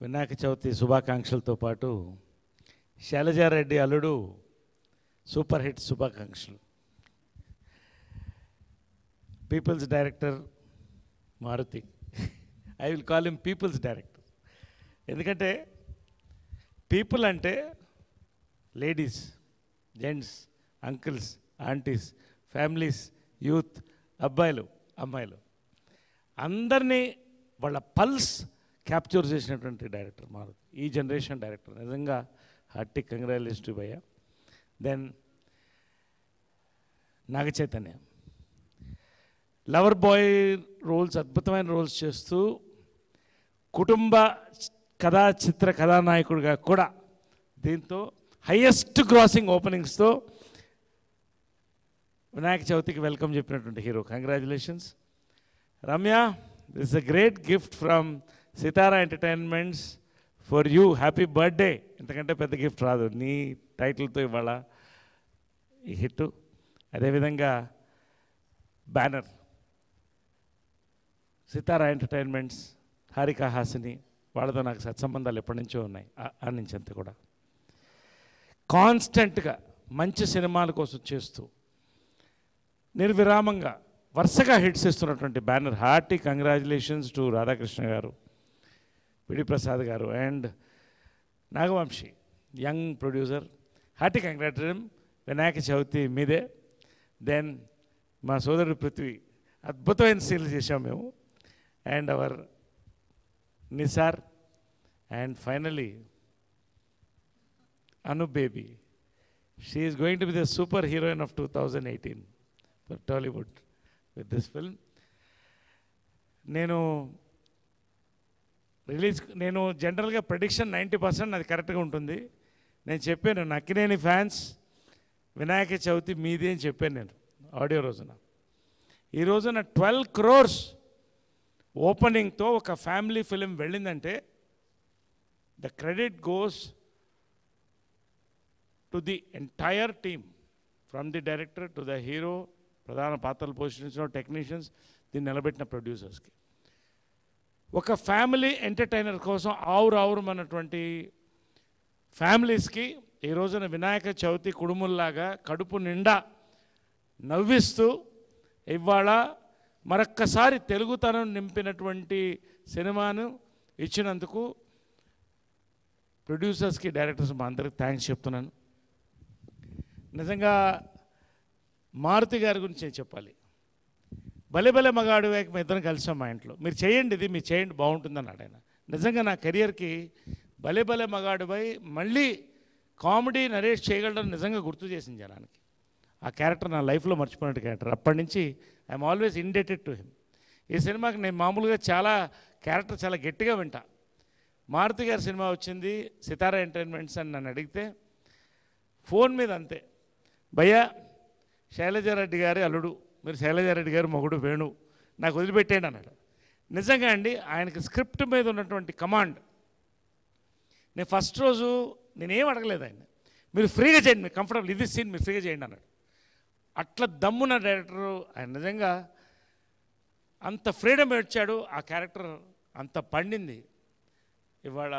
వినాయక చవితి శుభాకాంక్షలతో పాటు Shailaja Reddy Alludu super hit శుభాకాంక్షలు. People's director Maruthi, I will call him people's director. ఎందుకంటే people అంటే ladies, gents, uncles, aunties, families, youth, అబ్బాయిలు, అమ్మాయిలు అందరినీ వాళ్ళ పల్స్ క్యాప్చర్ చేసినటువంటి డైరెక్టర్ మారుతి, ఈ జనరేషన్ డైరెక్టర్. నిజంగా హార్టీ కంగ్రాచులేషన్స్ టు భయ్య. Then Naga Chaitanya lover boy roles, అద్భుతమైన రోల్స్ చేస్తూ కుటుంబ కథా చిత్ర కథానాయకుడిగా కూడా దీంతో హయ్యెస్ట్ గ్రాసింగ్ ఓపెనింగ్స్తో వినాయక చవితికి వెల్కమ్ చెప్పినటువంటి hero. Congratulations Ramya, this a great gift from Sitara entertainments for you. Happy birthday. ఇంతకంటే పెద్ద గిఫ్ట్ రాదు నీ టైటిల్తో ఇవాళ ఈ హిట్. అదేవిధంగా బ్యానర్ సితారా ఎంటర్టైన్మెంట్స్, హారిక హాసిని, వాళ్ళతో నాకు సత్సంబంధాలు ఎప్పటి నుంచో ఉన్నాయి. ఆ నుంచి అంతా కూడా కాన్స్టెంట్గా మంచి సినిమాల కోసం చేస్తూ నిర్విరామంగా వరుసగా హిట్స్ ఇస్తున్నటువంటి banner. Hearty congratulations to Radhakrishna garu, PD Prasad garu and Nagavamsi, young producer. Hearty congratulation. Vinayaka Chavithi మీదే. దెన్ మా సోదరుడు పృథ్వీ, అద్భుతమైన సీన్లు చేశాం మేము. And our Nisar and finally Anu baby. She is going to be the super heroine of 2018 for Tollywood with this film. నేను జనరల్గా ప్రెడిక్షన్ 90% అది కరెక్ట్గా ఉంటుంది. నేను చెప్పాను నక్కినేని ఫ్యాన్స్ వినాయక చవితి మీది అని చెప్పాను నేను ఆడియో రోజున. ఈ రోజున 12 crores ఓపెనింగ్తో ఒక ఫ్యామిలీ ఫిలిం వెళ్ళిందంటే the credit goes to the entire team, from the director to the hero, ప్రధాన పాత్రలు పోషించిన టెక్నీషియన్స్, దీన్ని నిలబెట్టిన ప్రొడ్యూసర్స్కి. ఒక ఫ్యామిలీ ఎంటర్టైనర్ కోసం ఆవురావురమన్నటువంటి ఫ్యామిలీస్కి ఈ రోజున వినాయక చవితి కుడుముల్లాగా కడుపు నిండా నవ్విస్తూ ఇవాళ మరొక్కసారి తెలుగుతనం నింపినటువంటి సినిమాను ఇచ్చినందుకు ప్రొడ్యూసర్స్కి, డైరెక్టర్స్ మా అందరికి థ్యాంక్స్ చెప్తున్నాను. నిజంగా మారుతి గారి గురించి చెప్పాలి. భలే భలే మగాడు మేము ఇద్దరం కలిసాం మా ఇంట్లో. మీరు చేయండి, ఇది మీరు చేయండి బాగుంటుందన్నాడు ఆయన. నిజంగా నా కెరియర్కి భలే భలే మగాడుపై మళ్ళీ కామెడీ నరేట్ చేయగలడని నిజంగా గుర్తు చేసింది జనానికి. ఆ క్యారెక్టర్ నా లైఫ్లో మర్చిపోయినట్టు క్యారెక్టర్. అప్పటి నుంచి I'm always indebted to him. ఈ సినిమాకి నేను మామూలుగా క్యారెక్టర్ చాలా గట్టిగా వింటా. మారుతి గారి సినిమా వచ్చింది సితారా ఎంటర్టైన్మెంట్స్ అని నన్ను అడిగితే ఫోన్ మీద అంతే, భయ్యా శైలజారెడ్డి గారి అల్లుడు, మీరు శైలజారెడ్డి గారు మొగుడు వేణు, నాకు వదిలిపెట్టేయండి అన్నాడు. నిజంగా అండి, ఆయనకి స్క్రిప్ట్ మీద ఉన్నటువంటి కమాండ్. నేను ఫస్ట్ రోజు నేనేం అడగలేదు ఆయన, మీరు ఫ్రీగా చేయండి, మీరు కంఫర్టబుల్, ఇది సీన్ మీరు ఫ్రీగా చేయండి అన్నాడు. అట్లా దమ్మున్న డైరెక్టరు ఆయన. నిజంగా అంత ఫ్రీడమ్ ఇచ్చాడు, ఆ క్యారెక్టర్ అంత పండింది. ఇవాళ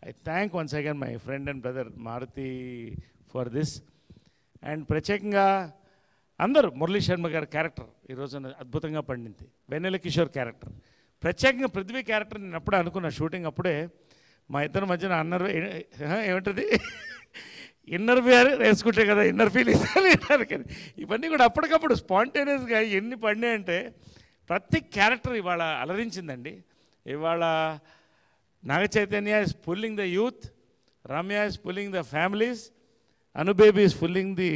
I thank once again my friend and brother Maruthi for this. And ప్రత్యేకంగా అందరూ, మురళీ శర్మ గారి క్యారెక్టర్ ఈ రోజున అద్భుతంగా పండింది. వెన్నెల కిషోర్ క్యారెక్టర్, ప్రత్యేకంగా పృథ్వీ క్యారెక్టర్ నేను అప్పుడే అనుకున్నా షూటింగ్ అప్పుడే. మా ఇద్దరి మధ్యన అన్నర్ ఏమిటది ఇన్నర్ వేర్ వేసుకుంటే కదా ఇన్నర్ ఫీలింగ్స్ కానీ ఇవన్నీ కూడా అప్పటికప్పుడు స్పాంటేనియస్గా ఎన్ని పడినాయంటే ప్రతి క్యారెక్టర్ ఇవాళ అలరించిందండి. ఇవాళ Naga Chaitanya is pulling the youth, Ramya is pulling the families, Anu baby is pulling the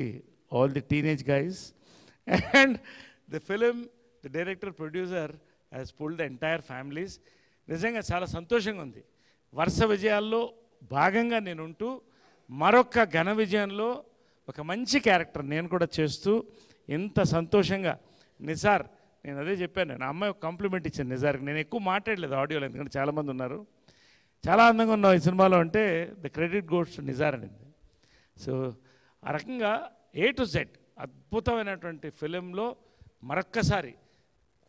all the teenage guys, and the film, the director, producer has pulled the entire families. నిజంగా చాలా సంతోషంగా ఉంది. వరుస విజయాల్లో భాగంగా నేను ఉంటూ మరొక ఘన విజయంలో ఒక మంచి క్యారెక్టర్ నేను కూడా చేస్తూ ఎంత సంతోషంగా. నిసార్, నేను అదే చెప్పాను, నేను అమ్మాయి ఒక కాంప్లిమెంట్ ఇచ్చాను నిజార్కి. నేను ఎక్కువ మాట్లాడలేదు ఆడియోలో, ఎందుకంటే చాలామంది ఉన్నారు, చాలా అందంగా ఉన్నావు ఈ సినిమాలో అంటే the credit goes to Nizar అనింది. సో ఆ రకంగా A to Z అద్భుతమైనటువంటి ఫిలింలో మరొక్కసారి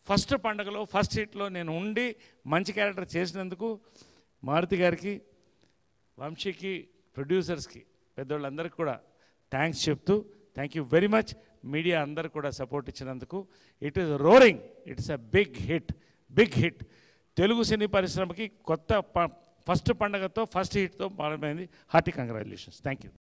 ఫస్ట్ పండుగలో ఫస్ట్ హిట్లో నేను ఉండి మంచి క్యారెక్టర్ చేసినందుకు మారుతి గారికి, వంశీకి, ప్రొడ్యూసర్స్కి, పెద్దవాళ్ళందరికీ కూడా థ్యాంక్స్ చెప్తూ, thank you very much. Media అందరు కూడా సపోర్ట్ ఇచ్చినందుకు. It is roaring, it's a big hit. Telugu సినీ పరిశ్రమకి కొత్త ఫస్ట్ పండగతో, ఫస్ట్ హిట్తో ప్రారంభమైంది. Hearty congratulations. Thank you.